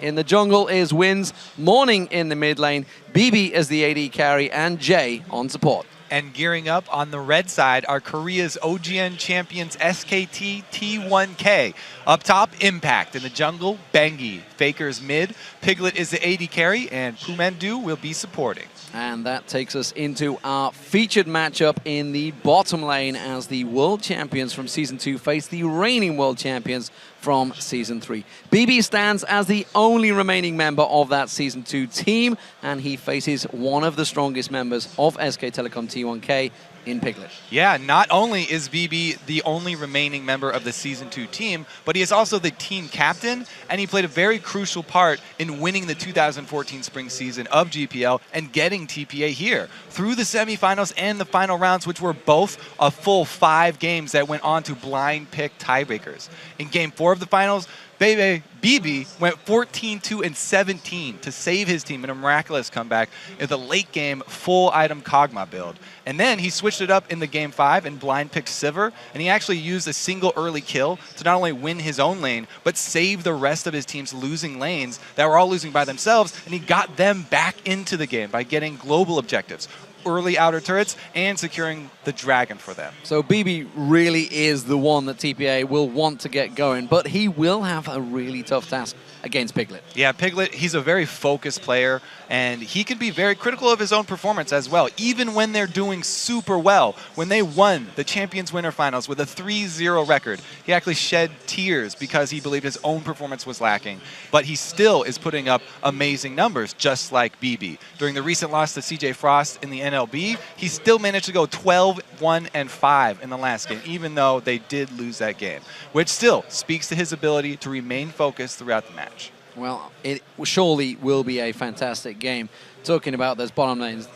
In the jungle is Wins, Morning in the mid lane, BB as the AD carry, and Jay on support. And gearing up on the red side are Korea's OGN champions SKT T1K. Up top, Impact. In the jungle, Bengi. Faker's mid. Piglet is the AD carry, and Pumandu will be supporting. And that takes us into our featured matchup in the bottom lane as the world champions from Season 2 face the reigning world champions from Season 3. BB stands as the only remaining member of that Season 2 team, and he faces one of the strongest members of SK Telecom T1K in Piglet. Yeah, not only is BB the only remaining member of the Season 2 team, but he is also the team captain, and he played a very crucial part in winning the 2014 spring season of GPL and getting TPA here through the semifinals and the final rounds, which were both a full 5 games that went on to blind pick tiebreakers. In Game 4 of the finals, BB went 14-2-17 to save his team in a miraculous comeback in the late game full item Kog'Maw build. And then he switched it up in the Game 5 and blind picked Sivir, and he actually used a single early kill to not only win his own lane, but save the rest of his team's losing lanes that were all losing by themselves, and he got them back into the game by getting global objectives, early outer turrets, and securing the dragon for them. So BB really is the one that TPA will want to get going, but he will have a really tough task against Piglet. Yeah, Piglet, he's a very focused player, and he can be very critical of his own performance as well, even when they're doing super well. When they won the Champions Winter Finals with a 3-0 record, he actually shed tears because he believed his own performance was lacking, but he still is putting up amazing numbers, just like BB. During the recent loss to CJ Frost in the NLB, he still managed to go 12-1-5 in the last game, even though they did lose that game, which still speaks to his ability to remain focused throughout the match. Well, it surely will be a fantastic game. Talking about those bottom lanes,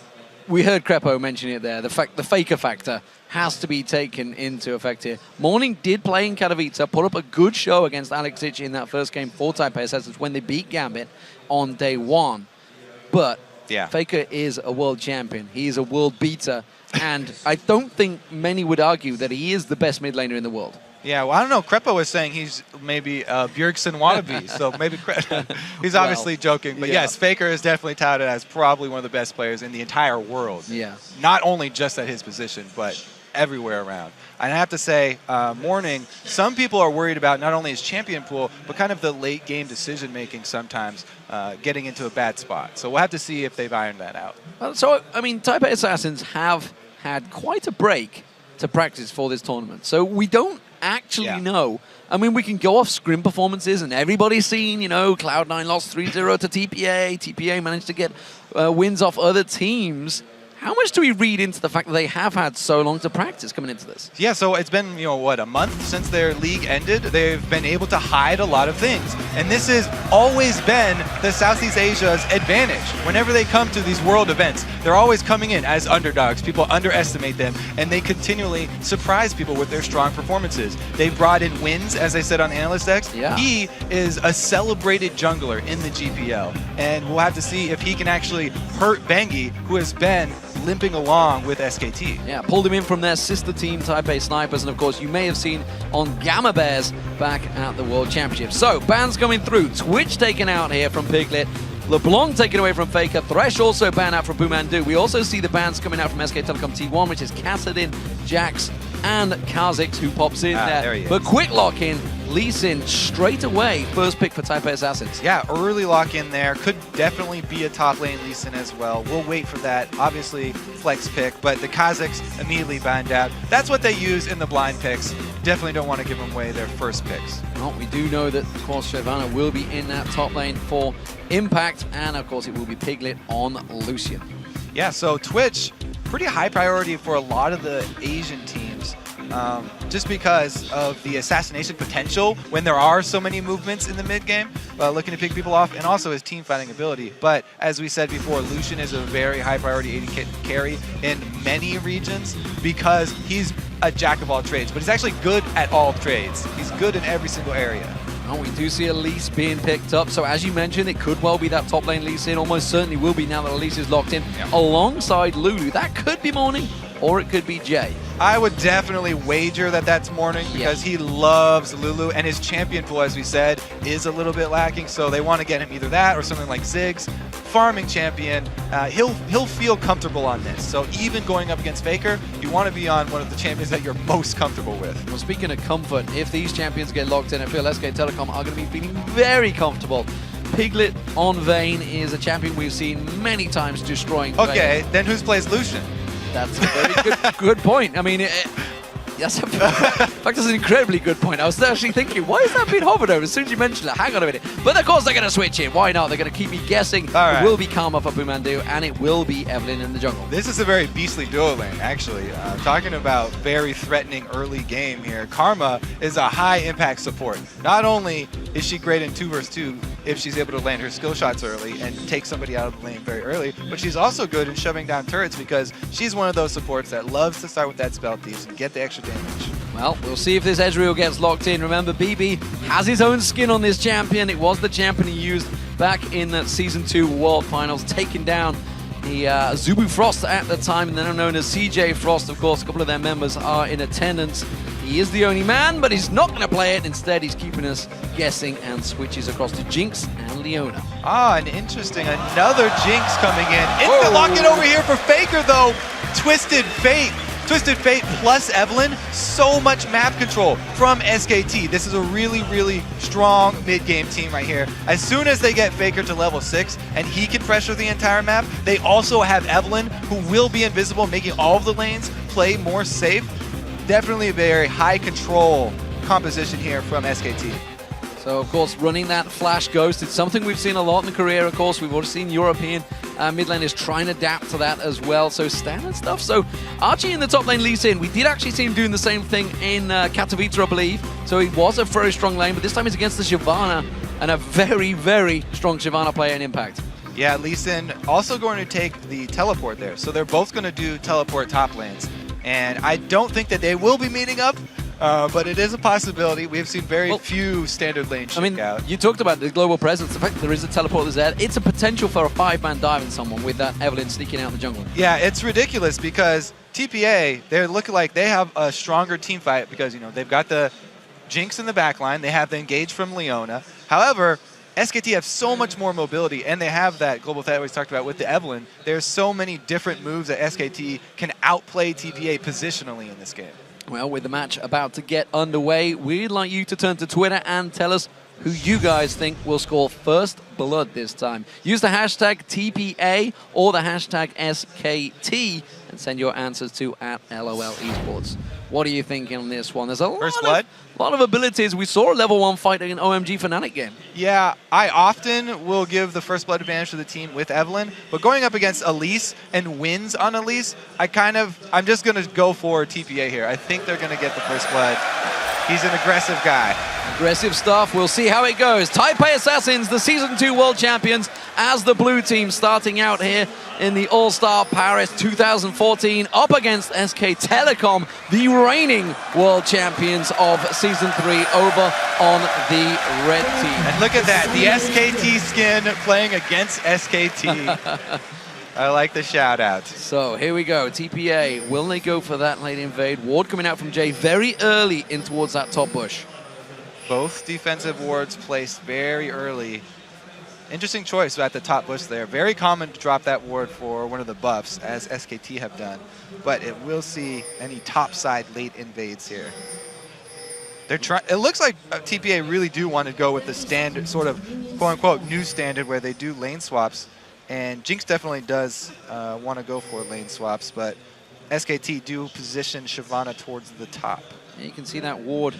we heard Crepo mention it there. The faker factor has to be taken into effect here. Morning did play in Katowice, put up a good show against Alexic in that first game for Taipei Assassins when they beat Gambit on day 1. But yeah, Faker is a world champion. He is a world beater. And I don't think many would argue that he is the best mid laner in the world. Yeah, well, I don't know. Crepo was saying he's maybe Bjergsen wannabe, so maybe he's obviously joking. But yes, Faker is definitely touted as probably one of the best players in the entire world. Yeah. Not only just at his position, but everywhere around. And I have to say, Morning, some people are worried about not only his champion pool, but kind of the late game decision making sometimes getting into a bad spot. So we'll have to see if they've ironed that out. So, I mean, Taipei Assassins have had quite a break to practice for this tournament. So we don't actually know. I mean, we can go off scrim performances, and everybody's seen, you know, Cloud9 lost 3-0 to TPA. TPA managed to get wins off other teams. How much do we read into the fact that they have had so long to practice coming into this? Yeah, so it's been, you know, what, a month since their league ended. They've been able to hide a lot of things. And this has always been the Southeast Asia's advantage. Whenever they come to these world events, they're always coming in as underdogs. People underestimate them, and they continually surprise people with their strong performances. They've brought in Wins, as I said on Analyst X. Yeah. He is a celebrated jungler in the GPL, and we'll have to see if he can actually hurt Bengi, who has been limping along with SKT. Yeah, pulled him in from their sister team, Taipei Snipers, and of course you may have seen on Gamma Bears back at the World Championship. So, bans coming through. Twitch taken out here from Piglet. LeBlanc taken away from Faker. Thresh also banned out from Pumandu. We also see the bans coming out from SK Telecom T1, which is Kassadin, Jax, and Kha'Zix, who pops in there. He is. But quick lock-in, Lee Sin straight away, first pick for Taipei Assassins. Yeah, early lock-in there. Could definitely be a top lane Lee Sin as well. We'll wait for that. Obviously, flex pick, but the Kha'Zix immediately banned out. That's what they use in the blind picks. Definitely don't want to give them away their first picks. Well, we do know that, of course, Shyvana will be in that top lane for Impact, and of course it will be Piglet on Lucian. Yeah, so Twitch, pretty high priority for a lot of the Asian teams. Just because of the assassination potential when there are so many movements in the mid game, looking to pick people off, and also his team fighting ability. But as we said before, Lucian is a very high priority AD carry in many regions because he's a jack of all trades, but he's actually good at all trades. He's good in every single area. Oh, we do see Elise being picked up, so as you mentioned, it could well be that top lane Lee Sin. Almost certainly will be now that Elise is locked in alongside Lulu. That could be Morning. or it could be Jay. I would definitely wager that that's Morning because he loves Lulu, and his champion pool, as we said, is a little bit lacking. So they want to get him either that or something like Ziggs. Farming champion, he'll feel comfortable on this. So even going up against Faker, you want to be on one of the champions that you're most comfortable with. Well, speaking of comfort, if these champions get locked in, I feel SK Telecom are going to be feeling very comfortable. Piglet on Vayne is a champion we've seen many times destroying Vayne. Okay, then who plays Lucian? That's a very good point. I mean, yes, in fact, that's an incredibly good point. I was actually thinking, why is that being hovered over? As soon as you mentioned it, hang on a minute. But of course they're going to switch it. Why not? They're going to keep me guessing. It will be Karma for Bumandu, and it will be Evelyn in the jungle. This is a very beastly duo lane, actually. Talking about very threatening early game here, Karma is a high-impact support. Not only is she great in 2 versus 2 if she's able to land her skill shots early and take somebody out of the lane very early, but she's also good in shoving down turrets because she's one of those supports that loves to start with that spell thieves and get the extra damage. Well, we'll see if this Ezreal gets locked in. Remember, BB has his own skin on this champion. It was the champion he used back in the Season 2 World Finals, taking down the Zubu Frost at the time, and then known as CJ Frost. Of course, a couple of their members are in attendance. He is the only man, but he's not going to play it. Instead, he's keeping us guessing and switches across to Jinx and Leona. And interesting. Another Jinx coming in. Instant lock it over here for Faker, though. Twisted Fate. Twisted Fate plus Evelyn, so much map control from SKT. This is a really, really strong mid-game team right here. As soon as they get Faker to level 6 and he can pressure the entire map, they also have Evelyn, who will be invisible, making all of the lanes play more safe. Definitely a very high control composition here from SKT. So, of course, running that Flash Ghost, it's something we've seen a lot in the career, of course. We've already seen European mid lane is trying to adapt to that as well. So, standard stuff. So, Archie in the top lane leads in. We did actually see him doing the same thing in Katowice, I believe. So, he was a very strong lane, but this time he's against the Shyvana, and a very, very strong Shyvana player in Impact. Yeah, Lee Sin also going to take the teleport there. So, they're both going to do teleport top lanes. And I don't think that they will be meeting up. But it is a possibility. We have seen very few standard lanes shake out. You talked about the global presence. The fact that there is a teleport there, it's a potential for a 5-man dive in someone with that Evelyn sneaking out in the jungle. Yeah, it's ridiculous because TPA, they're looking like they have a stronger team fight because, you know, they've got the Jinx in the backline. They have the engage from Leona. However, SKT have so much more mobility, and they have that global threat we talked about with the Evelyn. There's so many different moves that SKT can outplay TPA positionally in this game. Well, with the match about to get underway, we'd like you to turn to Twitter and tell us who you guys think will score first blood this time. Use the hashtag TPA or the hashtag SKT and send your answers to @LOLesports. What are you thinking on this one? There's a lot of abilities. We saw a level 1 fight in an OMG Fnatic game. Yeah, I often will give the first blood advantage to the team with Evelyn, but going up against Elise and wins on Elise, I'm just going to go for TPA here. I think they're going to get the first blood. He's an aggressive guy. Aggressive stuff. We'll see how it goes. Taipei Assassins, the Season 2 World Champions, as the blue team starting out here in the All-Star Paris 2014, up against SK Telecom, the reigning World Champions of Season 3, over on the red team. And look at that, the SKT skin playing against SKT. I like the shout out. So here we go. TPA, will they go for that late invade? Ward coming out from Jay very early in towards that top bush. Both defensive wards placed very early. Interesting choice at the top bush there. Very common to drop that ward for one of the buffs, as SKT have done. But it will see any topside late invades here. It looks like TPA really do want to go with the standard, sort of quote-unquote new standard, where they do lane swaps. And Jinx definitely does want to go for lane swaps, but SKT do position Shyvana towards the top. Yeah, you can see that ward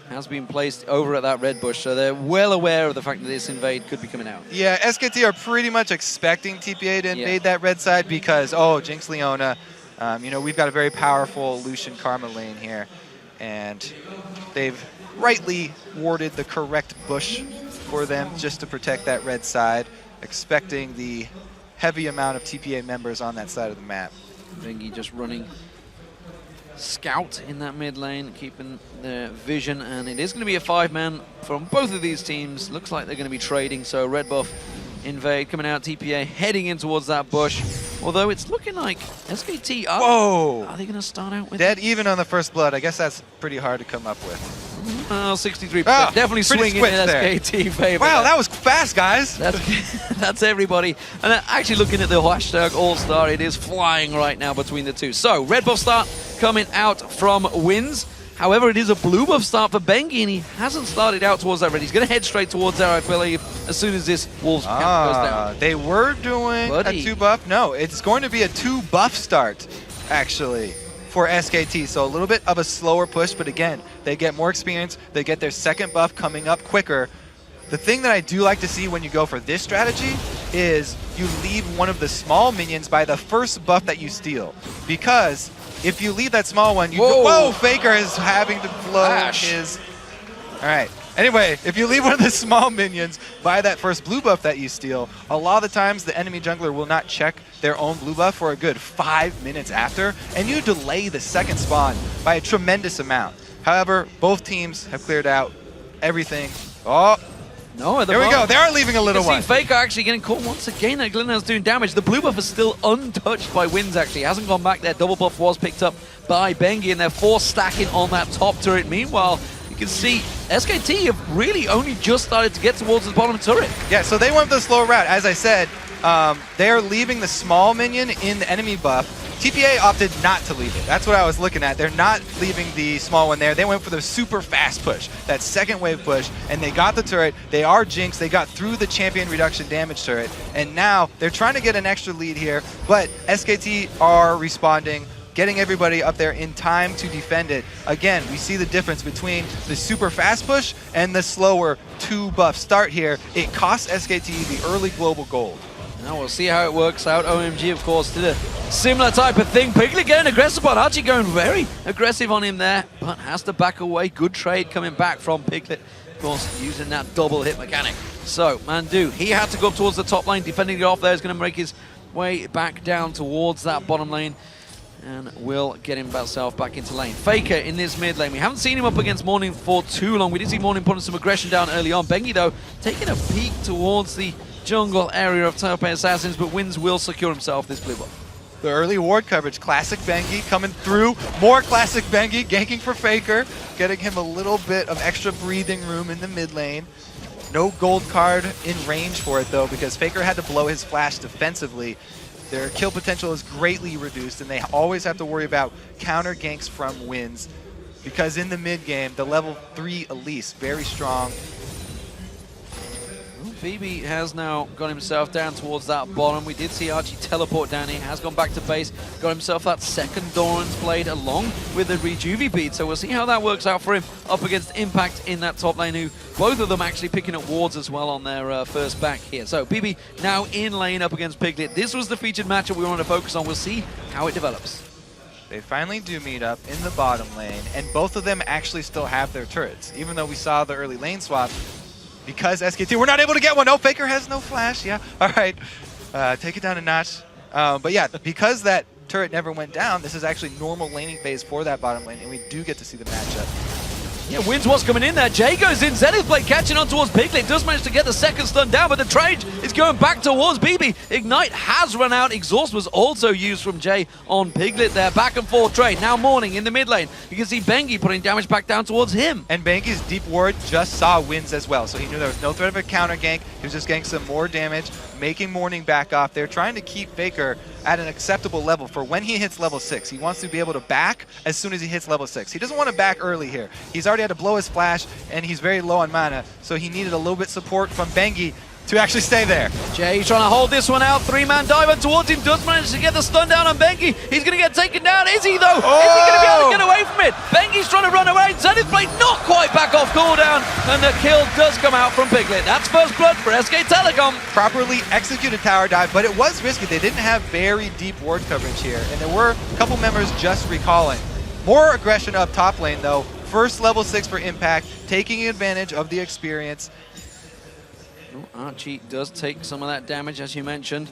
has been placed over at that red bush, so they're well aware of the fact that this invade could be coming out. Yeah, SKT are pretty much expecting TPA to invade that red side because, oh, Jinx Leona, you know, we've got a very powerful Lucian Karma lane here, and they've rightly warded the correct bush for them just to protect that red side, expecting the heavy amount of TPA members on that side of the map. Ringy just running scout in that mid lane, keeping their vision, and it is going to be a 5-man from both of these teams. Looks like they're going to be trading, so red buff invade coming out, TPA heading in towards that bush. Although it's looking like SKT are. Whoa! Are they going to start out with Dead even on the first blood. I guess that's pretty hard to come up with. 63%. Oh, Definitely swinging in SKT favor. Wow, that was fast, guys. That's everybody. And actually looking at the hashtag All-Star, it is flying right now between the two. So, red buff start coming out from Wins. However, it is a blue buff start for Bengi, and he hasn't started out towards that red. He's going to head straight towards there, I believe, as soon as this Wolves count goes down. They were doing a 2-buff. No, it's going to be a 2-buff start, actually, for SKT. So a little bit of a slower push, but again, they get more experience. They get their second buff coming up quicker. The thing that I do like to see when you go for this strategy is you leave one of the small minions by the first buff that you steal. Because if you leave that small one, you whoa, Faker is having to blow his... All right. Anyway, if you leave one of the small minions by that first blue buff that you steal, a lot of the times the enemy jungler will not check their own blue buff for a good 5 minutes after, and you delay the second spawn by a tremendous amount. However, both teams have cleared out everything. Oh, no, there we go. They are leaving a little one. See Faker actually getting caught once again. Glenna's doing damage. The blue buff is still untouched by Wins, actually. It hasn't gone back there. Double buff was picked up by Bengi, and they're force stacking on that top turret. Meanwhile, you can see SKT have really only just started to get towards the bottom turret. Yeah, so they went the slow route. As I said, they are leaving the small minion in the enemy buff. TPA opted not to leave it. That's what I was looking at. They're not leaving the small one there. They went for the super fast push, that second wave push, and they got the turret. They are jinxed. They got through the champion reduction damage turret, and now they're trying to get an extra lead here, but SKT are responding, getting everybody up there in time to defend it. Again, we see the difference between the super fast push and the slower 2-buff start here. It costs SKT the early global gold. Now we'll see how it works out. OMG, of course, did a similar type of thing. Piglet getting aggressive on Archie, going very aggressive on him there, but has to back away. Good trade coming back from Piglet, of course, using that double hit mechanic. So, Mandu, he had to go up towards the top lane. Defending it off there is going to make his way back down towards that bottom lane, and will get himself back into lane. Faker in this mid lane. We haven't seen him up against Morning for too long. We did see Morning putting some aggression down early on. Bengi, though, taking a peek towards the jungle area of Taipei Assassins, but Wins will secure himself this blue buff. The early ward coverage, classic Bengi coming through. More classic Bengi, ganking for Faker, getting him a little bit of extra breathing room in the mid lane. No gold card in range for it, though, because Faker had to blow his flash defensively. Their kill potential is greatly reduced, and they always have to worry about counter ganks from Wins, because in the mid game, the level 3 Elise, very strong. BB has now got himself down towards that bottom. We did see Archie teleport down here, has gone back to base, got himself that second Doran's Blade along with the Rejuve bead. So we'll see how that works out for him up against Impact in that top lane, who both of them actually picking up wards as well on their first back here. So BB now in lane up against Piglet. This was the featured matchup we wanted to focus on. We'll see how it develops. They finally do meet up in the bottom lane, and both of them actually still have their turrets, even though we saw the early lane swap. Because SKT, we're not able to get one. Oh, Faker has no flash. Yeah, all right. Take it down a notch. But yeah, because that turret never went down, this is actually normal laning phase for that bottom lane, and we do get to see the matchup. Yeah, Wins was coming in there. Jay goes in. Zenith Blade catching on towards Piglet. Does manage to get the second stun down, but the trade is going back towards BB. Ignite has run out. Exhaust was also used from Jay on Piglet there. Back and forth trade. Now Morning in the mid lane. You can see Bengi putting damage back down towards him. And Bengi's deep ward just saw Wins as well, so he knew there was no threat of a counter gank. He was just getting some more damage, making Morning back off. They're trying to keep Faker at an acceptable level for when he hits level 6. He wants to be able to back as soon as he hits level 6. He doesn't want to back early here. He's already had to blow his flash, and he's very low on mana, so he needed a little bit support from Bengi to actually stay there. Jay trying to hold this one out. 3-man diver towards him. Does manage to get the stun down on Bengi. He's going to get taken down. Is he, though? Oh! Is he going to be able to get away from it? Bengi's trying to run away. Zenith Blade not quite back off cooldown, and the kill does come out from Piglet. That's first blood for SK Telecom. Properly executed tower dive, but it was risky. They didn't have very deep ward coverage here, and there were a couple members just recalling. More aggression up top lane, though. First level 6 for Impact, taking advantage of the experience. Archie does take some of that damage, as you mentioned.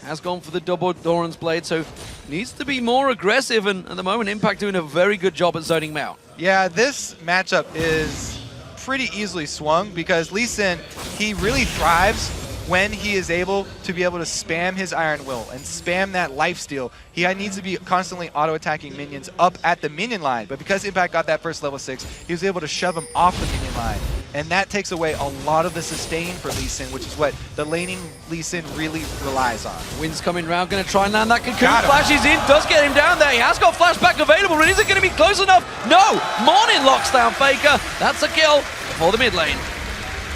Has gone for the double Doran's Blade, so needs to be more aggressive, and at the moment Impact doing a very good job at zoning him out. Yeah, this matchup is pretty easily swung because Lee Sin, he really thrives when he is able to be able to spam his Iron Will and spam that lifesteal, he needs to be constantly auto-attacking minions up at the minion line. But because Impact got that first level 6, he was able to shove him off the minion line. And that takes away a lot of the sustain for Lee Sin, which is what the laning Lee Sin really relies on. Wind's coming round, going to try and land that cocoon. Flashes in, does get him down there. He has got flashback available, but is it going to be close enough? No! Morning locks down Faker. That's a kill for the mid lane.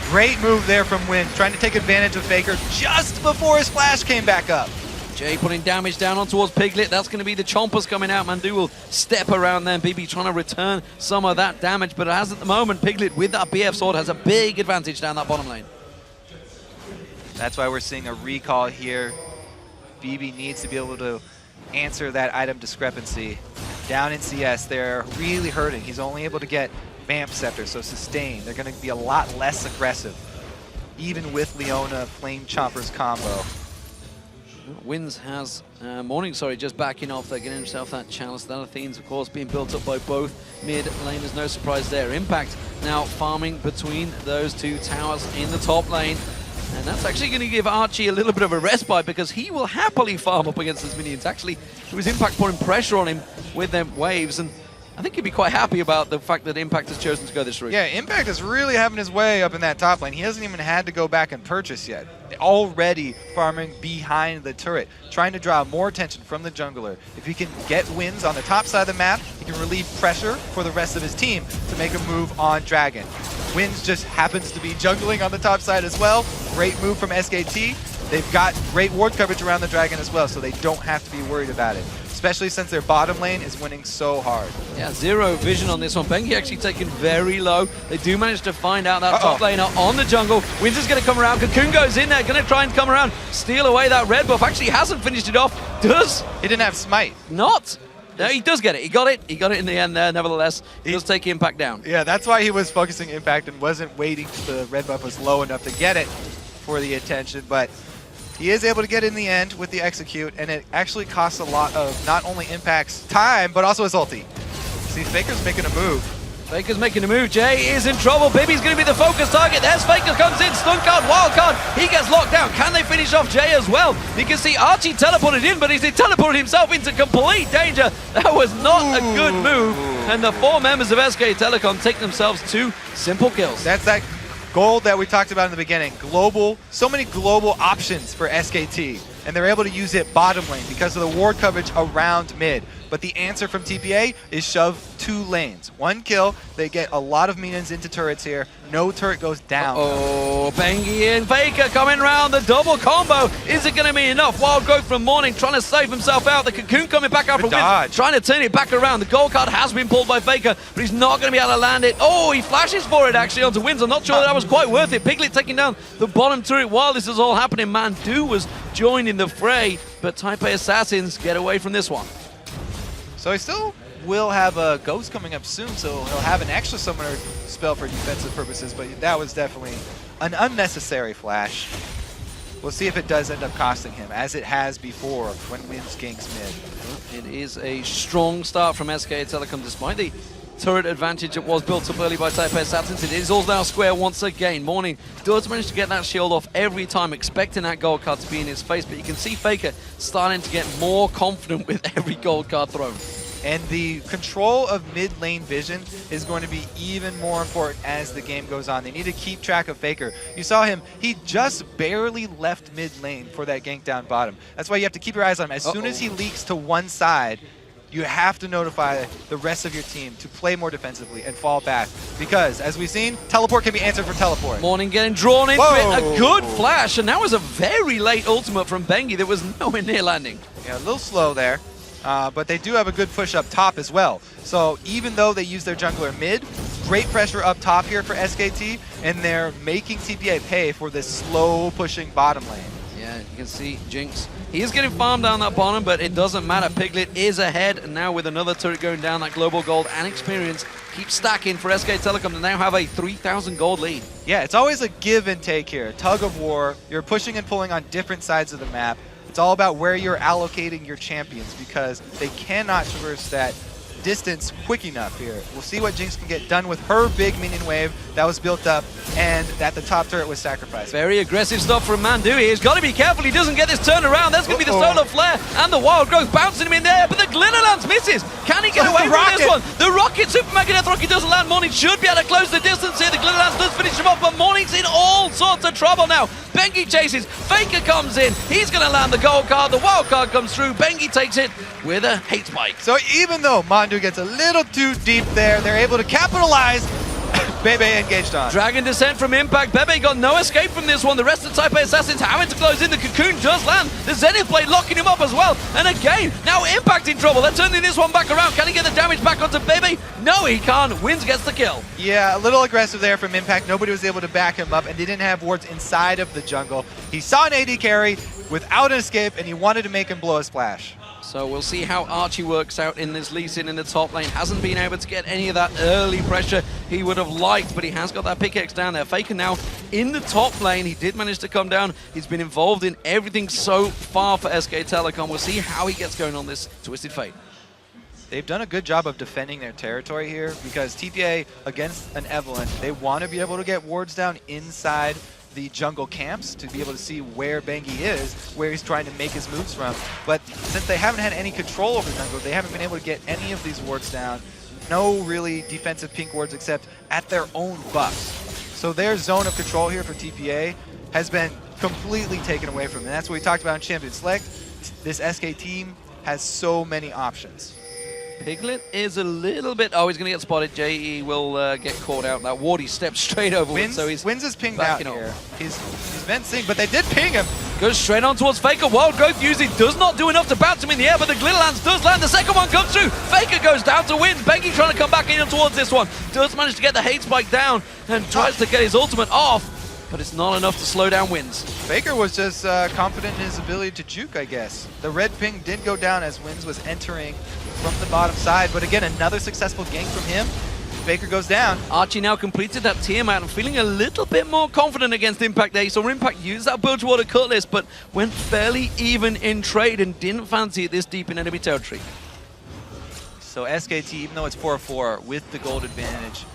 Great move there from Wind, trying to take advantage of Faker just before his flash came back up. Jay putting damage down on towards Piglet. That's going to be the chompers coming out. Mandu will step around there. BB trying to return some of that damage. But as at the moment, Piglet with that BF sword has a big advantage down that bottom lane. That's why we're seeing a recall here. BB needs to be able to answer that item discrepancy. Down in CS, they're really hurting. He's only able to get Vamp Scepter, so sustain. They're going to be a lot less aggressive, even with Leona Flame Chompers combo. Wins has Morning, just backing off there, getting himself that chalice. That Athene's, of course, being built up by both mid laners. No surprise there. Impact now farming between those two towers in the top lane. And that's actually going to give Archie a little bit of a respite because he will happily farm up against his minions. Actually, it was Impact putting pressure on him with them waves, and I think he'd be quite happy about the fact that Impact has chosen to go this route. Yeah, Impact is really having his way up in that top lane. He hasn't even had to go back and purchase yet. Already farming behind the turret, trying to draw more attention from the jungler. If he can get wins on the top side of the map, he can relieve pressure for the rest of his team to make a move on Dragon. Wins just happens to be jungling on the top side as well. Great move from SKT. They've got great ward coverage around the Dragon as well, so they don't have to be worried about it, especially since their bottom lane is winning so hard. Yeah, zero vision on this one. Bengi actually taken very low. They do manage to find out that top laner on the jungle. Winds is going to come around. Cocoon goes in there, going to try and come around, steal away that red buff. Actually hasn't finished it off. Does? He didn't have smite. Not. No, he does get it. He got it. He got it in the end there. Nevertheless, he does take Impact down. Yeah, that's why he was focusing Impact and wasn't waiting till the red buff was low enough to get it for the attention. But he is able to get it in the end with the execute, and it actually costs a lot of not only Impact's time, but also his ulti. See, Faker's making a move. Faker's making a move. Jay is in trouble. Bibi's going to be the focus target. There's Faker, comes in, stun card, wild card. He gets locked down. Can they finish off Jay as well? You can see Archie teleported in, but he's teleported himself into complete danger. That was not a good move. And the 4 members of SK Telecom take themselves 2 simple kills. That's that gold that we talked about in the beginning. Global, so many global options for SKT. And they're able to use it bottom lane because of the ward coverage around mid. But the answer from TPA is shove 2 lanes. 1 kill, they get a lot of minions into turrets here. No turret goes down. Oh, Bengi and Faker coming round, the double combo. Is it going to be enough? Wild growth from Morning, trying to save himself out. The Cocoon coming back out from Wind, trying to turn it back around. The gold card has been pulled by Faker, but he's not going to be able to land it. Oh, he flashes for it actually onto Winds. I'm not sure that was quite worth it. Piglet taking down the bottom turret while this is all happening. Mandu was joining the fray, but Taipei Assassins get away from this one. So he still will have a Ghost coming up soon, so he'll have an extra summoner spell for defensive purposes, but that was definitely an unnecessary flash. We'll see if it does end up costing him, as it has before when Winds ganks mid. It is a strong start from SK Telecom, despite the turret advantage that was built up early by Taipei Assassins. It is all now square once again. Morning does manage to get that shield off every time, expecting that gold card to be in his face, but you can see Faker starting to get more confident with every gold card thrown. And the control of mid lane vision is going to be even more important as the game goes on. They need to keep track of Faker. You saw him, he just barely left mid lane for that gank down bottom. That's why you have to keep your eyes on him. As soon as he leaks to one side, you have to notify the rest of your team to play more defensively and fall back. Because, as we've seen, teleport can be answered for teleport. Morning getting drawn into it. A good flash, and that was a very late ultimate from Bengi that was nowhere near landing. Yeah, a little slow there. But they do have a good push up top as well. So even though they use their jungler mid, great pressure up top here for SKT, and they're making TPA pay for this slow pushing bottom lane. Yeah, you can see Jinx. He is getting farmed down that bottom, but it doesn't matter. Piglet is ahead, and now with another turret going down, that global gold and experience keeps stacking for SK Telecom to now have a 3,000 gold lead. Yeah, it's always a give and take here, tug of war. You're pushing and pulling on different sides of the map. It's all about where you're allocating your champions because they cannot traverse that distance quick enough here. We'll see what Jinx can get done with her big minion wave that was built up and that the top turret was sacrificed. Very aggressive stuff from Mandu. He's got to be careful he doesn't get this turned around. There's going to be the solar flare and the wild growth bouncing him in there, but the glitter lance misses. Can he get away from this one? The rocket super mega death rocket doesn't land. Morning should be able to close the distance here. The glitter lance does finish him off, but Morning's in all sorts of trouble now. Bengi chases. Faker comes in. He's going to land the gold card. The wild card comes through. Bengi takes it with a hate spike. So even though Mandu gets a little too deep there, they're able to capitalize. Bebe engaged on. Dragon Descent from Impact. Bebe got no escape from this one. The rest of the Taipei Assassins having to close in. The Cocoon does land. The Zenith Blade locking him up as well. And again, now Impact in trouble. They're turning this one back around. Can he get the damage back onto Bebe? No, he can't. Wins gets the kill. Yeah, a little aggressive there from Impact. Nobody was able to back him up and didn't have wards inside of the jungle. He saw an AD carry without an escape, and he wanted to make him blow a splash. So we'll see how Archie works out in this Lee Sin in the top lane. Hasn't been able to get any of that early pressure he would have liked, but he has got that pickaxe down there. Faker now in the top lane. He did manage to come down. He's been involved in everything so far for SK Telecom. We'll see how he gets going on this Twisted Fate. They've done a good job of defending their territory here because TPA against an Evelyn, they want to be able to get wards down inside the jungle camps to be able to see where Bengi is, where he's trying to make his moves from. But since they haven't had any control over the jungle, they haven't been able to get any of these wards down. No really defensive pink wards except at their own buffs. So their zone of control here for TPA has been completely taken away from them. And that's what we talked about in Champion Select. This SK team has so many options. Piglet is a little bit... Oh, he's going to get spotted. JE will get caught out. That ward, he stepped straight over it, so he's... Wins is pinged out here. He's been seeing, but they did ping him. Goes straight on towards Faker. Wild Growth using does not do enough to bounce him in the air, but the Glitter Lance does land. The second one comes through. Faker goes down to win. Bengi trying to come back in towards this one. Does manage to get the hate spike down and tries to get his ultimate off, but it's not enough to slow down Wins. Faker was just confident in his ability to juke, I guess. The red ping did go down as Wins was entering from the bottom side, but again, another successful gank from him. Faker goes down. Archie now completed that Tiamat and feeling a little bit more confident against Impact there. So Impact used that Bilgewater Cutlass, but went fairly even in trade and didn't fancy it this deep in enemy territory. So SKT, even though it's 4-4 with the gold advantage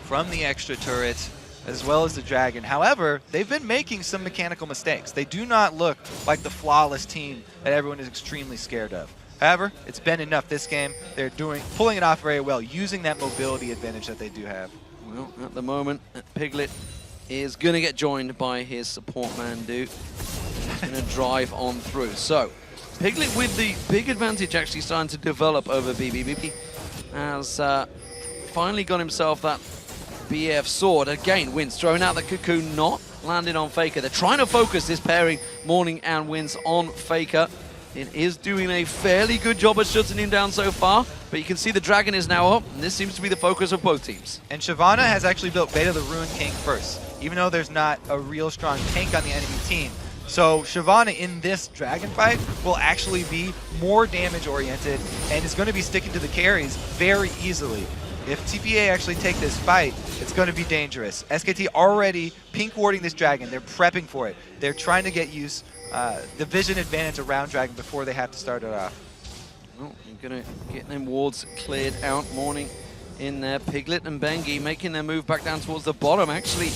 from the extra turret, as well as the Dragon. However, they've been making some mechanical mistakes. They do not look like the flawless team that everyone is extremely scared of. However, it's been enough this game. They're pulling it off very well, using that mobility advantage that they do have. Well, at the moment, Piglet is going to get joined by his support Mandu. He's going to drive on through. So, Piglet with the big advantage actually starting to develop over BB. BB has finally got himself that BF sword. Again, Wins throwing out the Cocoon, not landing on Faker. They're trying to focus this pairing, Morning and Wins, on Faker. It is doing a fairly good job of shutting him down so far, but you can see the Dragon is now up, and this seems to be the focus of both teams. And Shyvana has actually built Beta the Ruin King first, even though there's not a real strong tank on the enemy team. So Shyvana in this Dragon fight will actually be more damage oriented and is going to be sticking to the carries very easily. If TPA actually take this fight, it's going to be dangerous. SKT already pink warding this Dragon. They're prepping for it. They're trying to get the vision advantage around Dragon before they have to start it off. Well, you're going to get them wards cleared out. Morning in there. Piglet and Bengi making their move back down towards the bottom. Actually,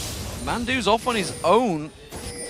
Mandu's off on his own.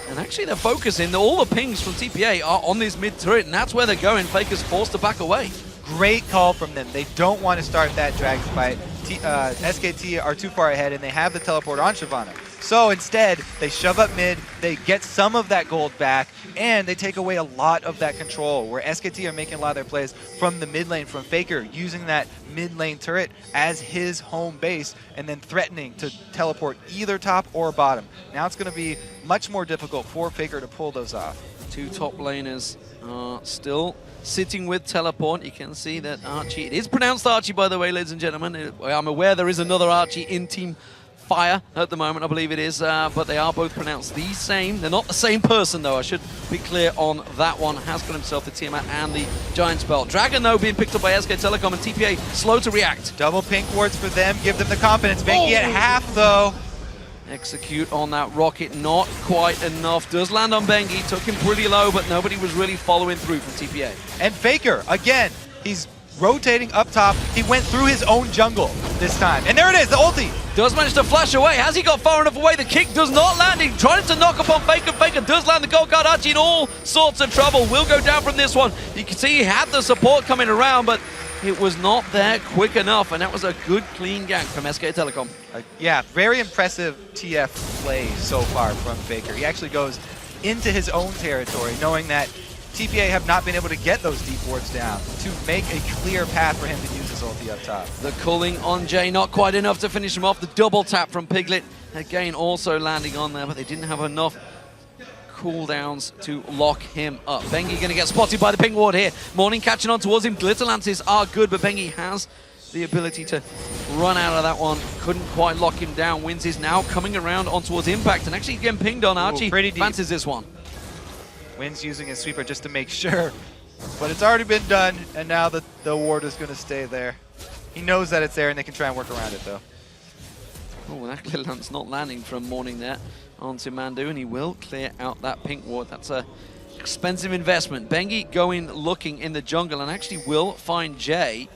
And actually they're focusing. All the pings from TPA are on this mid turret, and that's where they're going. Faker's forced to back away. Great call from them. They don't want to start that Dragon fight. SKT are too far ahead, and they have the teleport on Shyvana. So instead, they shove up mid, they get some of that gold back, and they take away a lot of that control, where SKT are making a lot of their plays from the mid lane, from Faker, using that mid lane turret as his home base, and then threatening to teleport either top or bottom. Now it's going to be much more difficult for Faker to pull those off. Two top laners are still sitting with teleport. You can see that Archie, it is pronounced Archie by the way, ladies and gentlemen. I'm aware there is another Archie in Team Fire at the moment, I believe it is, but they are both pronounced the same. They're not the same person though, I should be clear on that one. Has got himself the Tiamat and the Giant Spell. Dragon though being picked up by SK Telecom, and TPA slow to react. Double pink wards for them, give them the confidence. Bengi at half though. Execute on that rocket, not quite enough. Does land on Bengi, took him pretty low, but nobody was really following through from TPA. And Faker, again, he's rotating up top. He went through his own jungle this time. And there it is, the ulti. Does manage to flash away. Has he got far enough away? The kick does not land. He trying to knock upon Faker. Faker does land the gold card. Archie in all sorts of trouble. Will go down from this one. You can see he had the support coming around, but it was not there quick enough, and that was a good, clean gank from SK Telecom. Yeah, very impressive TF play so far from Faker. He actually goes into his own territory, knowing that TPA have not been able to get those deep wards down to make a clear path for him to use his ulti up top. The culling on Jay, not quite enough to finish him off. The double tap from Piglet, again also landing on there, but they didn't have enough cooldowns to lock him up. Bengi going to get spotted by the ping ward here. Morning catching on towards him. Glitter lances are good, but Bengi has the ability to run out of that one. Couldn't quite lock him down. Wins is now coming around on towards Impact and actually getting pinged on. Archie fancies this one. Wins using his sweeper just to make sure, but it's already been done, and now the ward is going to stay there. He knows that it's there, and they can try and work around it, though. Oh, that glitter lance not landing from Morning there onto Mandu, and he will clear out that pink ward. That's a expensive investment. Bengi going looking in the jungle and actually will find Jay.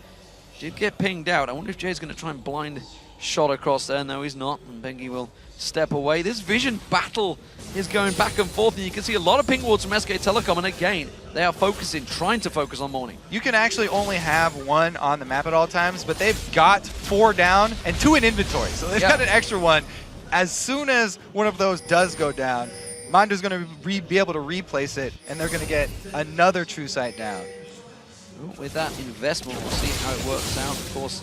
Did get pinged out. I wonder if Jay's going to try and blind shot across there. No, he's not, and Bengi will step away. This vision battle is going back and forth, and you can see a lot of ping wards from SK Telecom, and again, they are focusing, trying to focus on Morning. You can actually only have one on the map at all times, but they've got 4 down and 2 in inventory, so they've got an extra one. As soon as one of those does go down, Mandu's going to be able to replace it, and they're going to get another True Sight down. With that investment, we'll see how it works out. Of course,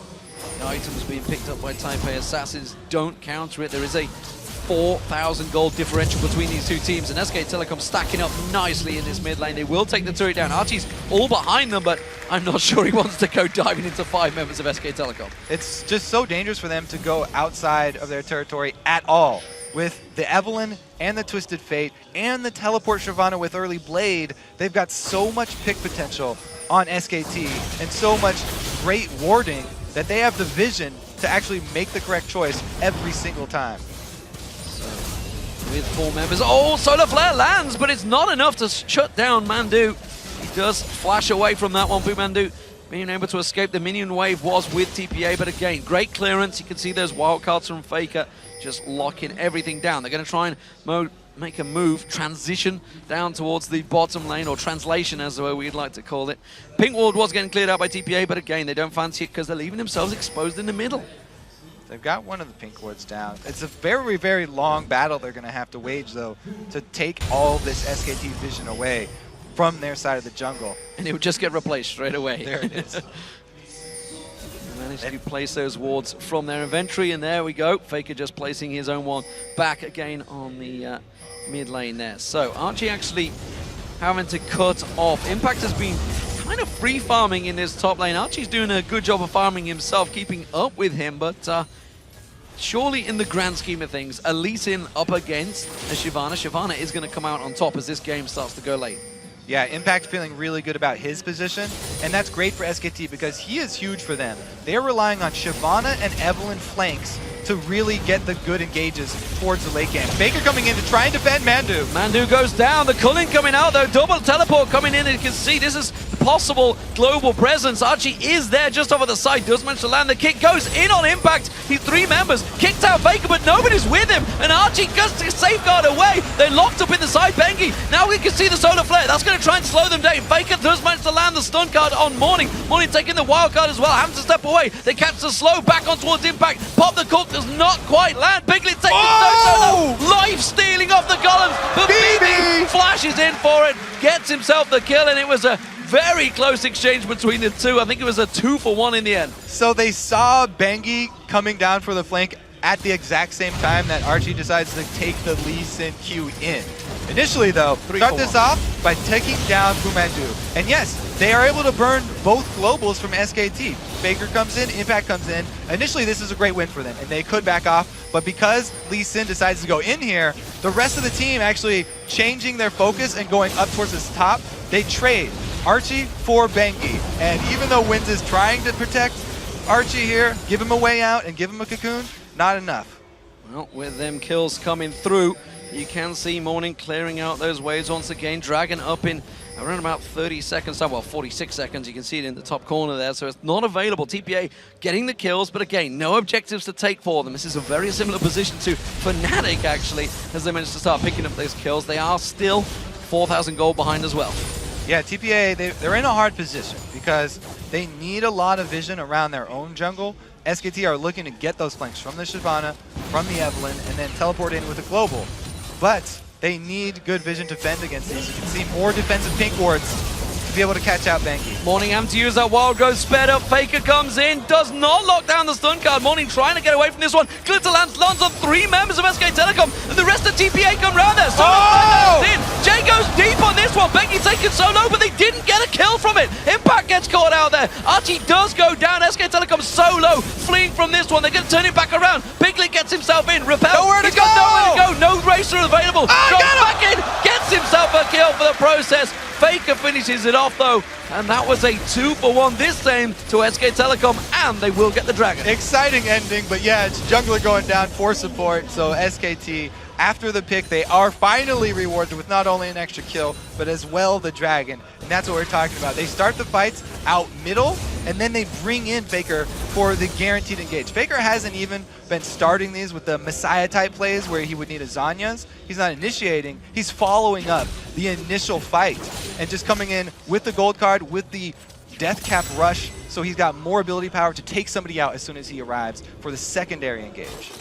the items being picked up by Taipei Assassins don't counter it. There is a 4,000 gold differential between these two teams, and SK Telecom stacking up nicely in this mid lane. They will take the turret down. Archie's all behind them, but I'm not sure he wants to go diving into 5 members of SK Telecom. It's just so dangerous for them to go outside of their territory at all. With the Evelyn and the Twisted Fate and the Teleport Shyvana with early Blade, they've got so much pick potential on SKT and so much great warding that they have the vision to actually make the correct choice every single time. So, with 4 members, oh, Solar Flare lands, but it's not enough to shut down Mandu. He does flash away from that one. Mandu being able to escape the minion wave was with TPA, but again, great clearance. You can see those wildcards from Faker just locking everything down. They're going to try and make a move, transition down towards the bottom lane, or translation as we'd like to call it. Pink ward was getting cleared out by TPA, but again, they don't fancy it because they're leaving themselves exposed in the middle. They've got one of the pink wards down. It's a very, very long battle they're going to have to wage, though, to take all this SKT vision away from their side of the jungle. And it would just get replaced straight away. There it is. Managed to place those wards from their inventory, and there we go. Faker just placing his own one back again on the mid lane there. So Archie actually having to cut off. Impact has been kind of free farming in this top lane. Archie's doing a good job of farming himself, keeping up with him, but surely in the grand scheme of things, a Lee Sin up against a Shyvana. Shyvana is going to come out on top as this game starts to go late. Yeah, Impact feeling really good about his position, and that's great for SKT because he is huge for them. They're relying on Shyvana and Evelyn flanks to really get the good engages towards the late game. Faker coming in to try and defend Mandu. Mandu goes down, the culling coming out though, double teleport coming in, and you can see this is possible global presence. Archie is there just over the side, does manage to land the kick, goes in on Impact. He's 3 members, kicked out Faker, but nobody's with him, and Archie goes to safeguard away. They locked up in the side, Bengi. Now we can see the solar flare, that's going to try and slow them down. Faker does manage to land the stun card on Morning. Morning taking the wild card as well, having to step away. They catch the slow back on towards Impact. Pop the cook does not quite land. Piglet takes the life stealing off the golems, but BB flashes in for it, gets himself the kill, and it was a very close exchange between the two. I think it was a 2-for-1 in the end. So they saw Bengi coming down for the flank at the exact same time that Archie decides to take the Lee Sin Q in. Initially, though, start this off by taking down Fumandu. And yes, they are able to burn both globals from SKT. Faker comes in, Impact comes in. Initially, this is a great win for them, and they could back off. But because Lee Sin decides to go in here, the rest of the team actually changing their focus and going up towards this top, they trade Archie for Bengi. And even though Wins is trying to protect Archie here, give him a way out and give him a cocoon, not enough. Well, with them kills coming through, You can see Morning clearing out those waves once again. Dragon up in around about 30 seconds, well, 46 seconds. You can see it in the top corner there, so it's not available. TPA getting the kills, but again, no objectives to take for them. This is a very similar position to Fnatic, actually, as they managed to start picking up those kills. They are still 4,000 gold behind as well. Yeah, TPA, they're in a hard position because they need a lot of vision around their own jungle. SKT are looking to get those flanks from the Shyvana, from the Evelynn, and then teleport in with a global. But they need good vision to fend against these. You can see more defensive pink wards to be able to catch out Bengi. Morning having to use that wild growth sped up. Faker comes in, does not lock down the stun card. Morning trying to get away from this one. Glitter lands on 3 members of SK Telecom, and the rest of TPA come round there. Solo in. Jay goes deep on this one. Bengi taken solo, but they didn't get a kill from it. Impact gets caught out there. Archie does go down. SK Telecom solo, fleeing from this one. They're going to turn it back around. Piglet gets himself in. Repel. Nowhere to go. Nowhere to go. No racer available. Drops back in. Gets himself a kill for the process. Faker finishes it off though, and that was a 2-for-1 this time to SK Telecom, and they will get the Dragon. Exciting ending, but yeah, it's jungler going down for support, so SKT, after the pick, they are finally rewarded with not only an extra kill, but as well the Dragon, and that's what we're talking about. They start the fights out middle, and then they bring in Faker for the guaranteed engage. Faker hasn't even been starting these with the Messiah-type plays where he would need a Zhonya's. He's not initiating, he's following up the initial fight and just coming in with the gold card, with the death cap rush, so he's got more ability power to take somebody out as soon as he arrives for the secondary engage.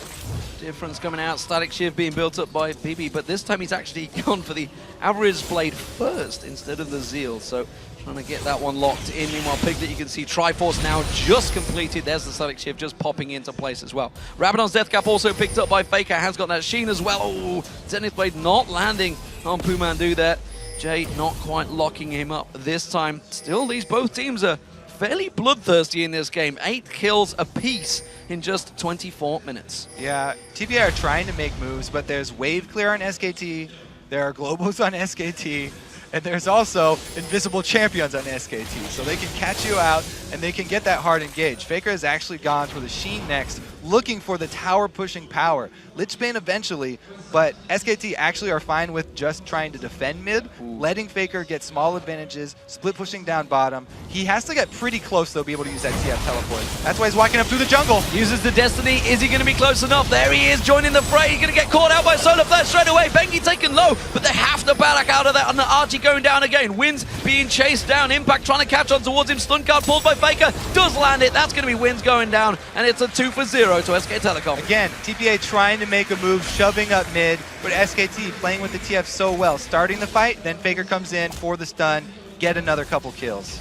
Difference coming out, Static Shiv being built up by BB, but this time he's actually gone for the Alvarez blade first instead of the Zeal, so trying to get that one locked in. Meanwhile, Piglet, you can see Triforce now just completed. There's the Static Shiv just popping into place as well. Rabadon's Death Cap also picked up by Faker, has got that Sheen as well. Oh, Zenith Blade not landing on Pumandu there. Jay not quite locking him up this time. Still, these both teams are fairly bloodthirsty in this game. 8 kills apiece in just 24 minutes. Yeah, TPA are trying to make moves, but there's wave clear on SKT, there are globals on SKT, and there's also invisible champions on SKT, so they can catch you out and they can get that hard engage. Faker has actually gone for the Sheen next, looking for the tower pushing power. Lichbane eventually, but SKT actually are fine with just trying to defend mid, letting Faker get small advantages, split pushing down bottom. He has to get pretty close though, be able to use that TF teleport. That's why he's walking up through the jungle. Uses the Destiny. Is he going to be close enough? There he is, joining the fray. He's going to get caught out by Solar Flare straight away. Bengi taken low, but they have to back out of that. And the Archie going down again. Wins being chased down. Impact trying to catch on towards him. Stun card pulled by Faker. Does land it. That's going to be Wins going down. And it's a 2-for-0 to SK Telecom. Again, TPA trying to make a move, shoving up mid, but SKT playing with the TF so well. Starting the fight, then Faker comes in for the stun, get another couple kills.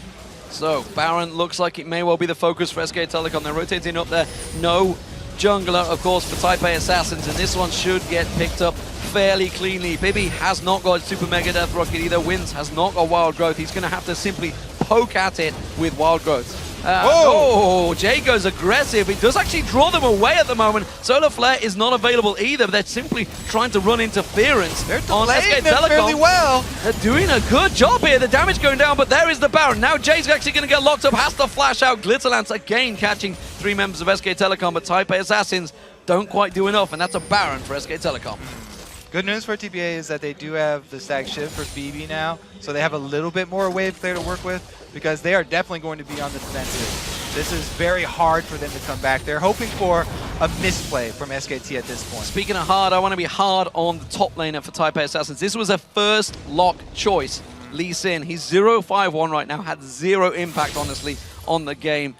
So, Baron looks like it may well be the focus for SK Telecom. They're rotating up there. No jungler, of course, for Taipei Assassins, and this one should get picked up fairly cleanly. Bibi has not got Super Mega Death Rocket either. Wins has not got Wild Growth. He's going to have to simply poke at it with Wild Growth. Oh, Jay goes aggressive. He does actually draw them away at the moment. Solar Flare is not available either. They're simply trying to run interference. They're on SK Telecom. Fairly well. They're doing a good job here. The damage going down, but there is the Baron. Now Jay's actually going to get locked up. Has to flash out. Glitterlance again catching 3 members of SK Telecom, but Taipei Assassins don't quite do enough, and that's a Baron for SK Telecom. Good news for TPA is that they do have the Stag Shiv for BB now, so they have a little bit more wave clear to work with, because they are definitely going to be on the defensive. This is very hard for them to come back. They're hoping for a misplay from SKT at this point. Speaking of hard, I want to be hard on the top laner for Taipei Assassins. This was a first lock choice. Lee Sin, he's 0-5-1 right now, had 0 impact, honestly, on the game.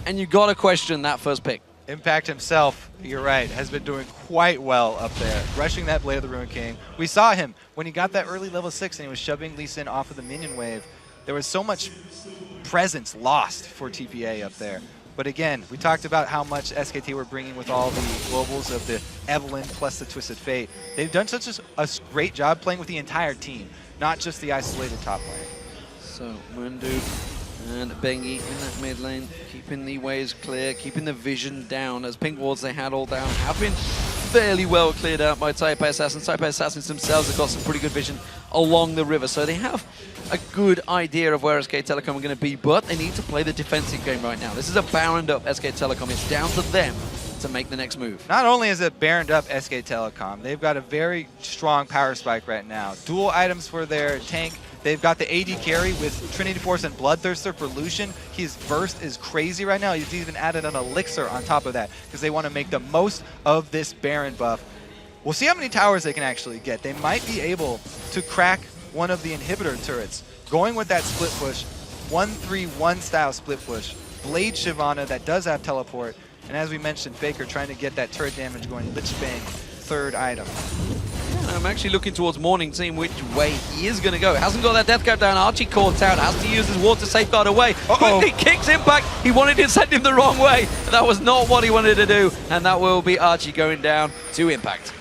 And you got to question that first pick. Impact himself, you're right, has been doing quite well up there, rushing that Blade of the Ruined King. We saw him when he got that early level 6 and he was shoving Lee Sin off of the minion wave. There was so much presence lost for TPA up there. But again, we talked about how much SKT were bringing with all the globals of the Evelynn plus the Twisted Fate. They've done such a great job playing with the entire team, not just the isolated top lane. So, Mundu and Bengi in that mid lane, keeping the waves clear, keeping the vision down, as pink wards they had all down have been fairly well cleared out by Taipei Assassins. Taipei Assassins themselves have got some pretty good vision along the river, so they have a good idea of where SK Telecom are going to be, but they need to play the defensive game right now. This is a bound up SK Telecom. It's down to them to make the next move. Not only is it baroned up SK Telecom, they've got a very strong power spike right now. Dual items for their tank. They've got the AD carry with Trinity Force and Bloodthirster for Lucian. His burst is crazy right now. He's even added an elixir on top of that because they want to make the most of this Baron buff. We'll see how many towers they can actually get. They might be able to crack one of the inhibitor turrets. Going with that split push, 1-3-1 style split push. Blade Shyvana that does have teleport. And as we mentioned, Faker trying to get that turret damage going. Lich Bang, third item. Yeah, I'm actually looking towards Morning, seeing which way he is going to go. Hasn't got that death cap down. Archie caught out. Has to use his ward to safeguard away. Quickly kicks Impact. He wanted to send him the wrong way. That was not what he wanted to do. And that will be Archie going down to Impact.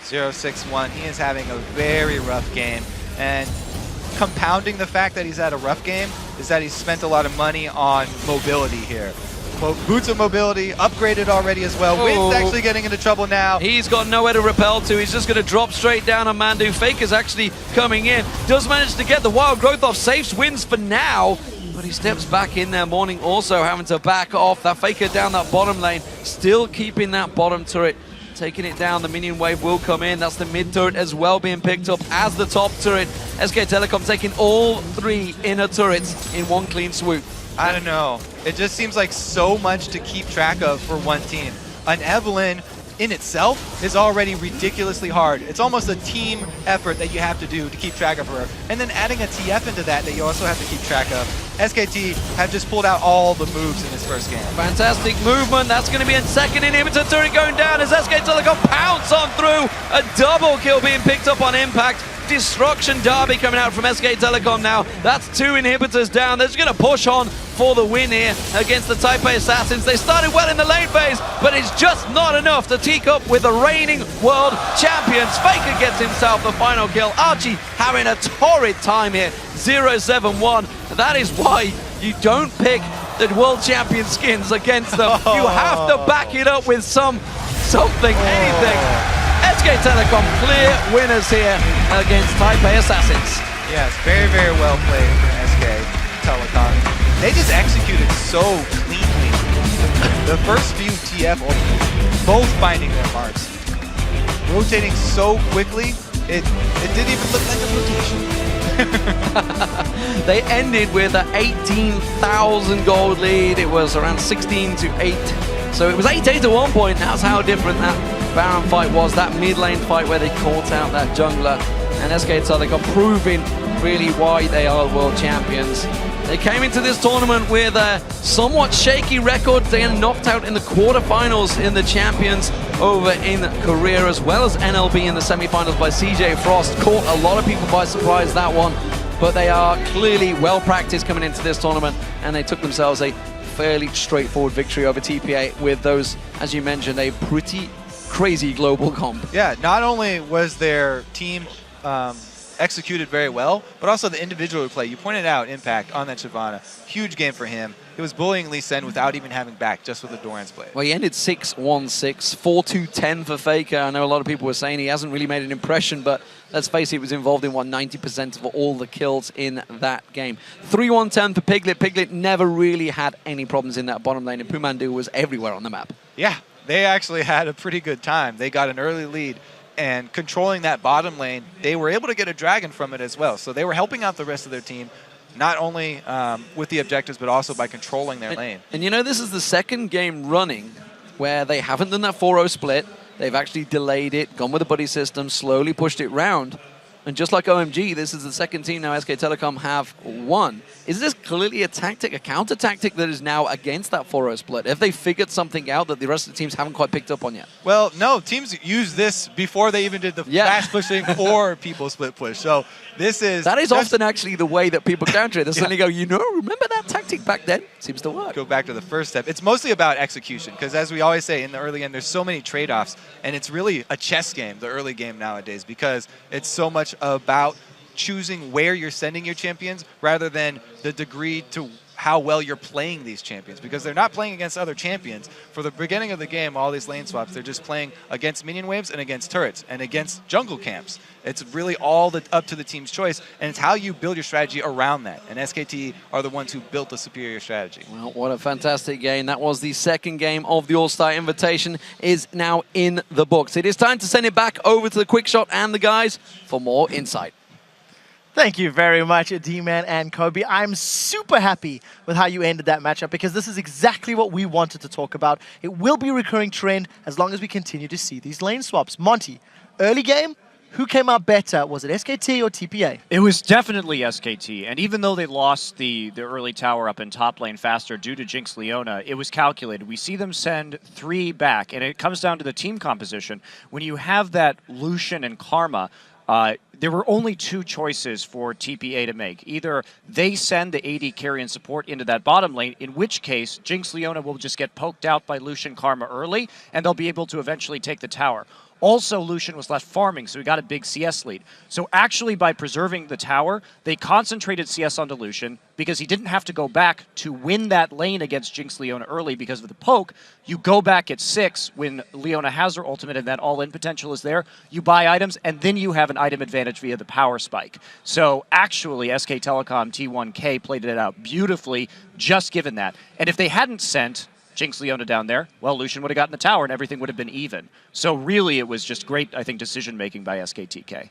0-6-1. He is having a very rough game. And compounding the fact that he's had a rough game is that he's spent a lot of money on mobility here. Boots of mobility upgraded already as well. Wind's actually getting into trouble now. He's got nowhere to repel to. He's just going to drop straight down on Mandu. Faker's actually coming in. Does manage to get the wild growth off. Saves wins for now. But he steps back in there. Morning also having to back off. That Faker down that bottom lane. Still keeping that bottom turret. Taking it down. The minion wave will come in. That's the mid turret as well being picked up as the top turret. SK Telecom taking all 3 inner turrets in one clean swoop. I don't know. It just seems like so much to keep track of for one team. An Evelynn in itself is already ridiculously hard. It's almost a team effort that you have to do to keep track of her. And then adding a TF into that you also have to keep track of. SKT have just pulled out all the moves in this first game. Fantastic movement. That's going to be a second inhibitor turret going down as SK Telecom pounce on through. A double kill being picked up on Impact. Destruction Derby coming out from SK Telecom now. That's 2 inhibitors down. They're just going to push on for the win here against the Taipei Assassins. They started well in the late phase, but it's just not enough to teak up with the reigning world champions. Faker gets himself the final kill. Archie having a torrid time here. 0-7-1. That is why you don't pick the world champion skins against them. You have to back it up with something, anything. SK Telecom clear winners here against Taipei Assassins. Yes, very, very well played from SK Telecom. They just executed so cleanly. The first few TF ultimates, both finding their marks. Rotating so quickly, it didn't even look like a rotation. They ended with an 18,000 gold lead. It was around 16-8. So it was 8-8 at one point. That's how different that Baron fight was. That mid lane fight where they caught out that jungler. And SK Telecom proving really why they are world champions. They came into this tournament with a somewhat shaky record. They got knocked out in the quarterfinals in the champions over in Korea, as well as NLB in the semifinals by CJ Frost. Caught a lot of people by surprise, that one. But they are clearly well practiced coming into this tournament, and they took themselves a fairly straightforward victory over TPA with those, as you mentioned, a pretty crazy global comp. Yeah, not only was their team executed very well, but also the individual play. You pointed out Impact on that Shyvana. Huge game for him. He was bullying Lee Sen without even having back, just with the Doran's blade. Well, he ended 6-1-6, 4-2-10 for Faker. I know a lot of people were saying he hasn't really made an impression, but let's face it, he was involved in 90% of all the kills in that game. 3-1-10 for Piglet. Piglet never really had any problems in that bottom lane, and Pumandu was everywhere on the map. Yeah, they actually had a pretty good time. They got an early lead, and controlling that bottom lane, they were able to get a dragon from it as well. So they were helping out the rest of their team, not only with the objectives, but also by controlling their lane. And you know, this is the second game running where they haven't done that 4-0 split. They've actually delayed it, gone with the buddy system, slowly pushed it round. And just like OMG, this is the second team now SK Telecom have won. Is this clearly a tactic, a counter tactic that is now against that 4-0 split? Have they figured something out that the rest of the teams haven't quite picked up on yet? Well, no, teams used this before they even did the fast pushing or people split push. So that is often actually the way that people counter it. They suddenly go, remember that tactic back then? Seems to work. Go back to the first step. It's mostly about execution, because as we always say in the early game, there's so many trade-offs, and it's really a chess game, the early game nowadays, because it's so much about choosing where you're sending your champions rather than the degree to how well you're playing these champions, because they're not playing against other champions. For the beginning of the game, all these lane swaps, they're just playing against minion waves and against turrets and against jungle camps. It's really all up to the team's choice, and it's how you build your strategy around that. And SKT are the ones who built the superior strategy. Well, what a fantastic game. That was the second game of the All-Star Invitation, is now in the books. It is time to send it back over to the Quick Shot and the guys for more insight. Thank you very much, D-Man and Kobe. I'm super happy with how you ended that matchup, because this is exactly what we wanted to talk about. It will be a recurring trend as long as we continue to see these lane swaps. Monty, early game, who came out better? Was it SKT or TPA? It was definitely SKT, and even though they lost the early tower up in top lane faster due to Jinx Leona, it was calculated. We see them send 3 back, and it comes down to the team composition. When you have that Lucian and Karma, there were only 2 choices for TPA to make. Either they send the AD carry and support into that bottom lane, in which case Jinx Leona will just get poked out by Lucian Karma early, and they'll be able to eventually take the tower. Also, Lucian was left farming, so he got a big CS lead. So actually, by preserving the tower, they concentrated CS onto Lucian because he didn't have to go back to win that lane against Jinx Leona early because of the poke. You go back at 6 when Leona has her ultimate and that all-in potential is there. You buy items, and then you have an item advantage via the power spike. So actually, SK Telecom T1K played it out beautifully, just given that. And if they hadn't sent Jinx Leona down there, well, Lucian would have gotten the tower and everything would have been even. So really, it was just great, I think, decision-making by SKTK.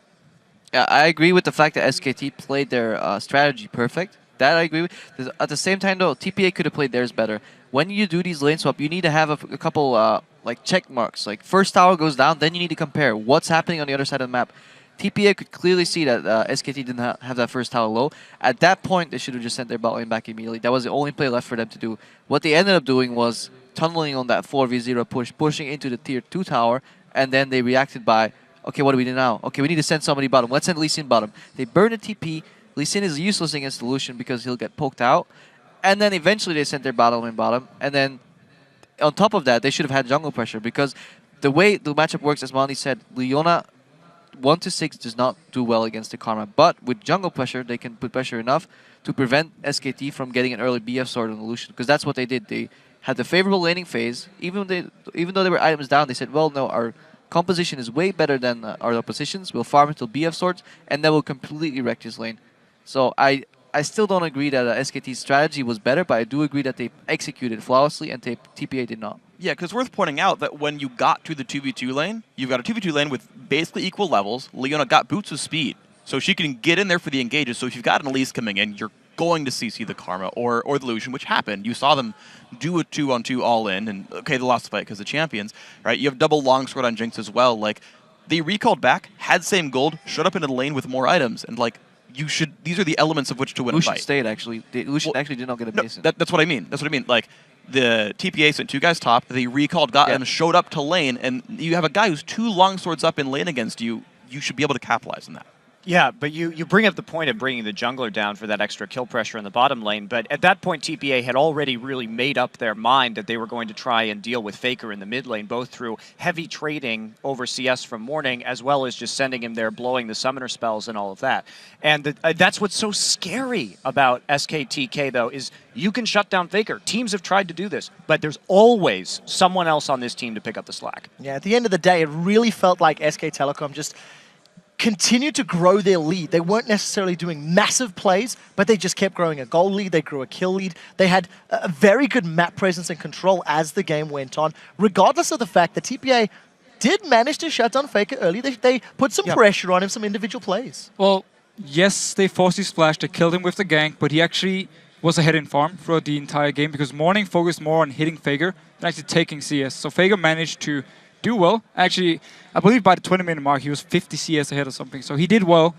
Yeah, I agree with the fact that SKT played their strategy perfect. That I agree with. At the same time, though, TPA could have played theirs better. When you do these lane swap, you need to have a couple like check marks. Like, first tower goes down, then you need to compare what's happening on the other side of the map. TPA could clearly see that SKT didn't have that first tower low. At that point, they should have just sent their bot lane back immediately. That was the only play left for them to do. What they ended up doing was tunneling on that 4v0 push, pushing into the tier 2 tower, and then they reacted by, okay, what do we do now? Okay, we need to send somebody bottom. Let's send Lee Sin bottom. They burn the TP. Lee Sin is useless against the Lucian because he'll get poked out. And then eventually they sent their bottom lane bottom. And then on top of that, they should have had jungle pressure, because the way the matchup works, as Mani said, Leona 1 to 6 does not do well against the Karma, but with jungle pressure, they can put pressure enough to prevent SKT from getting an early BF sword on the Lucian, because that's what they did. They had the favorable laning phase. Even though there were items down, they said, well, no, our composition is way better than our opposition's. We'll farm until BF swords, and then we'll completely wreck this lane. So I still don't agree that SKT's strategy was better, but I do agree that they executed flawlessly, and TPA did not. Yeah, because worth pointing out that when you got to the 2v2 lane, you've got a 2v2 lane with basically equal levels. Leona got boots of speed, so she can get in there for the engages. So if you've got an Elise coming in, you're going to CC the Karma or the Lucian, which happened. You saw them do a 2-on-2 all-in, and okay, they lost the fight because of champions, right? You have double longsword on Jinx as well. Like, they recalled back, had same gold, showed up into the lane with more items, and like, these are the elements of which to win Lucian a fight. stayed, actually. Lucian actually did not get a base. That's what I mean. That's what I mean. Like, the TPA sent 2 guys top, they recalled, got him, showed up to lane, and you have a guy who's 2 longswords up in lane against you. You should be able to capitalize on that. Yeah, but you bring up the point of bringing the jungler down for that extra kill pressure in the bottom lane, but at that point TPA had already really made up their mind that they were going to try and deal with Faker in the mid lane, both through heavy trading over CS from Morning, as well as just sending him there, blowing the summoner spells and all of that. And that's what's so scary about SKTK, though, is you can shut down Faker. Teams have tried to do this, but there's always someone else on this team to pick up the slack. Yeah, at the end of the day, it really felt like SK Telecom just continued to grow their lead. They weren't necessarily doing massive plays, but they just kept growing a goal lead, they grew a kill lead. They had a very good map presence and control as the game went on, regardless of the fact that TPA did manage to shut down Faker early. They put some pressure on him, some individual plays. Well, yes, they forced his flash, they killed him with the gank, but he actually was ahead in farm throughout the entire game because Morning focused more on hitting Faker than actually taking CS. So Faker managed to do well. Actually, I believe by the 20-minute mark, he was 50 CS ahead or something. So he did well,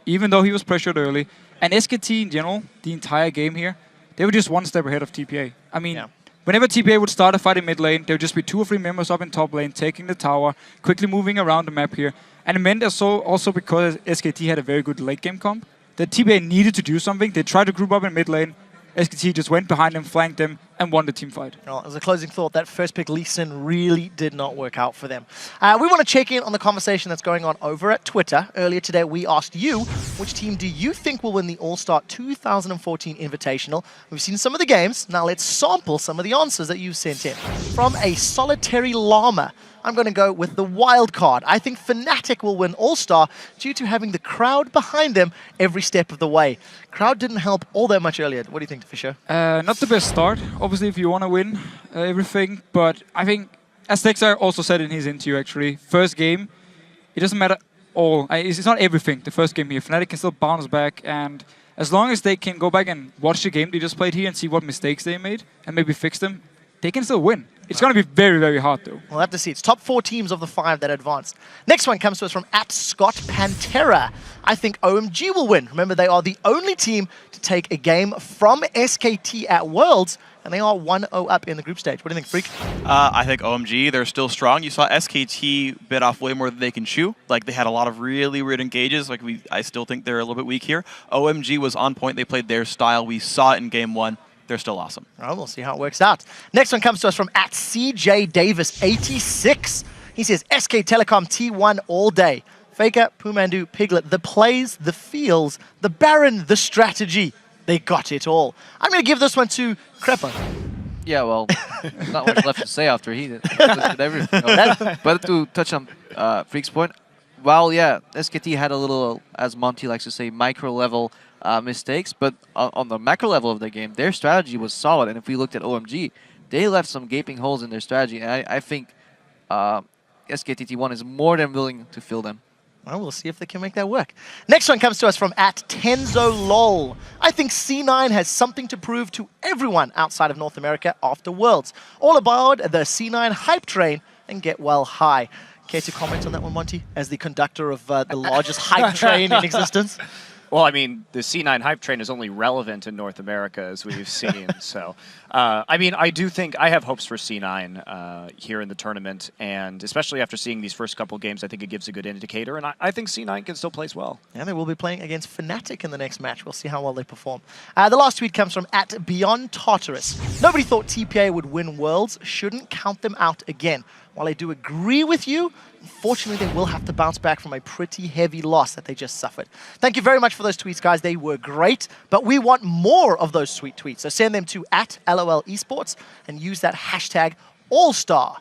even though he was pressured early. And SKT in general, the entire game here, they were just one step ahead of TPA. I mean, whenever TPA would start a fight in mid lane, there would just be 2 or 3 members up in top lane, taking the tower, quickly moving around the map here. And it meant also because SKT had a very good late game comp, that TPA needed to do something. They tried to group up in mid lane, SKT just went behind them, flanked them, and won the team fight. Well, as a closing thought, that first pick, Lee Sin, really did not work out for them. We want to check in on the conversation that's going on over at Twitter. Earlier today, we asked you, which team do you think will win the All-Star 2014 Invitational? We've seen some of the games. Now let's sample some of the answers that you've sent in. From a solitary llama, I'm going to go with the wild card. I think Fnatic will win All-Star due to having the crowd behind them every step of the way. Crowd didn't help all that much earlier. What do you think, Fisher? Not the best start, obviously, if you want to win everything. But I think, as Texar also said in his interview, actually, first game, it doesn't matter all. It's not everything, the first game here. Fnatic can still bounce back, and as long as they can go back and watch the game they just played here and see what mistakes they made and maybe fix them, they can still win. It's going to be very, very hard, though. We'll have to see. It's top 4 teams of the 5 that advanced. Next one comes to us from @ScottPantera. I think OMG will win. Remember, they are the only team to take a game from SKT at Worlds, and they are 1-0 up in the group stage. What do you think, Freak? I think OMG, they're still strong. You saw SKT bit off way more than they can chew. Like, they had a lot of really weird engages. Like, I still think they're a little bit weak here. OMG was on point. They played their style. We saw it in game 1. They're still awesome. All right, we'll see how it works out. Next one comes to us from @CJDavis86. He says, SK Telecom T1 all day. Faker, Pumandu, Piglet, the plays, the feels, the Baron, the strategy. They got it all. I'm going to give this one to Crepa. Yeah, well, not much left to say after he did everything. But to touch on Freak's point, while, yeah, SKT had a little, as Monty likes to say, micro-level mistakes, but on the macro level of the game, their strategy was solid. And if we looked at OMG, they left some gaping holes in their strategy. And I think SKT1 is more than willing to fill them. Well, we'll see if they can make that work. Next one comes to us from @TenzoLol. I think C9 has something to prove to everyone outside of North America after Worlds. All aboard the C9 hype train and get well high. Care to comment on that one, Monty, as the conductor of the largest hype train in existence? Well, I mean, the C9 hype train is only relevant in North America, as we've seen. So, I mean, I do think I have hopes for C9 here in the tournament, and especially after seeing these first couple games, I think it gives a good indicator, and I think C9 can still place well. And they will be playing against Fnatic in the next match. We'll see how well they perform. The last tweet comes from @BeyondTartarus. Nobody thought TPA would win Worlds. Shouldn't count them out again. While I do agree with you, unfortunately, they will have to bounce back from a pretty heavy loss that they just suffered. Thank you very much for those tweets, guys. They were great, but we want more of those sweet tweets. So send them to @LOLesports and use that hashtag AllStar.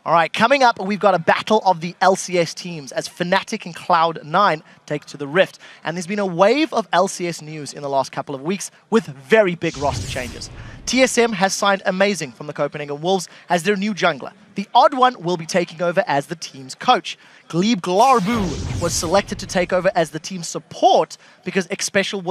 All right, coming up, we've got a battle of the LCS teams as Fnatic and Cloud9 take to the Rift. And there's been a wave of LCS news in the last couple of weeks with very big roster changes. TSM has signed Amazing from the Copenhagen Wolves as their new jungler. The Odd One will be taking over as the team's coach. Glebe Glarbu was selected to take over as the team's support because Xpecial was